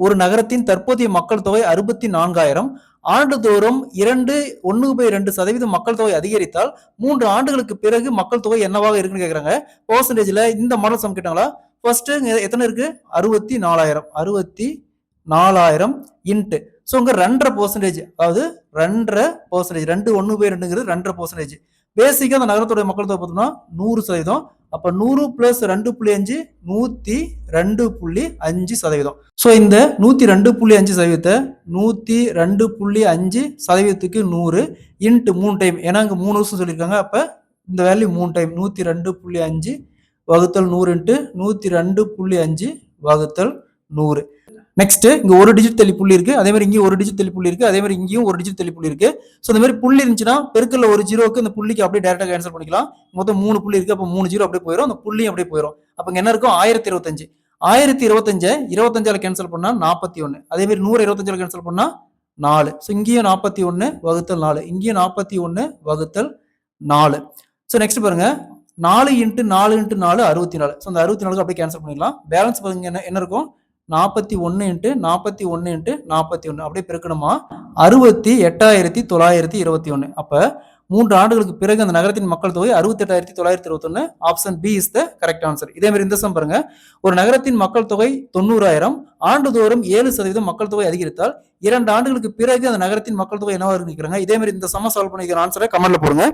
ஒரு நகரத்தின் தற்போதைய மக்கள் தொகை 64,000. ஆண்டுதோறும் 1/2% மக்கள் தொகை அதிகரித்தால் 3 ஆண்டுகளுக்கு பிறகு மக்கள் தொகை என்னவாக இருக்குன்னு கேக்குறாங்க. பெர்சன்டேஜ்ல இந்த மாடல் சம் கேட்டாங்களா? ஃபர்ஸ்ட் எத்தனை இருக்கு? 64,000. 64,000 இன்ட்டு ஸோ இங்க 2.5%, அதாவது 2.5%, 2/1/2ங்கிறது 2.5%. பேசிக்கா அந்த நகரத்தோட மக்கள் தொகை பார்த்தோம்னா 100%. அப்ப 100 பிளஸ் 2.5 102.5%. ஸோ இந்த 102.5%, 102.5%க்கு 100 இன்ட்டு 3 டைம், ஏன்னா இங்க 3 வருஷம் சொல்லியிருக்காங்க. அப்ப இந்த வேல்யூ 3 டைம் 102.5 வகுத்தல் 100 இன்ட்டு 102.5 வகுத்தல் 100. நெக்ஸ்ட் இங்க ஒரு டிஜிட் தள்ளி புள்ளி இருக்கு, அதே மாதிரி இங்கேயும் ஒரு டிஜிட் தள்ளி புள்ளி இருக்கு, அதே மாதிரி இங்கேயும் ஒரு டிஜிட் தள்ளி புள்ளி இருக்கு. ஸோ இந்த மாதிரி புள்ளி இருந்துச்சுன்னா பெருக்கல்ல ஒரு ஜீரோக்கு இந்த புள்ளிக்கு அப்படியே டேரக்டா கேன்சல் பண்ணிக்கலாம். மொத்தம் 3 புள்ளி இருக்கு, அப்ப 3 ஜீரோ அப்படியே போயிடும், அந்த புள்ளியும் அப்படியே போயிடும். அப்ப இங்க என்ன இருக்கும்? 1025. 1025 25ஆல கேன்சல் பண்ணா 41. அதே மாதிரி 100 25ஆல கேன்சல் பண்ணா 4. ஸோ இங்கேயும் 41 வகுத்தல் 4, இங்கேயும் 41 வகுத்தல் 4. ஸோ நெக்ஸ்ட் பாருங்க, 4 இன்ட்டு 4 இன்ட்டு 4 64. ஸோ அந்த 64க்கு அப்படியே கேன்சல் பண்ணிடலாம். பேலன்ஸ் பாருங்க என்ன இருக்கும்? 41 இன்ட்டு 41 இன்ட்டு 41 அப்படியே பெருக்கணுமா 68,921. அப்ப 3 ஆண்டுகளுக்கு பிறகு அந்த நகரத்தின் மக்கள் தொகை 68,921. Option B is the correct answer. இதே மாதிரி இந்த சம் பாருங்க, ஒரு நகரத்தின் மக்கள் தொகை 90,000. ஆண்டுதோறும் 7% மக்கள் தொகை அதிகரித்தால் 2 ஆண்டுகளுக்கு பிறகு அந்த நகரத்தின் மக்கள் தொகை என்னவா இருக்குன்னு கேக்குறாங்க. இதே மாதிரி இந்த சம சால்வ் பண்ணிக்கிற ஆன்சரை கமெண்ட்ல போடுங்க.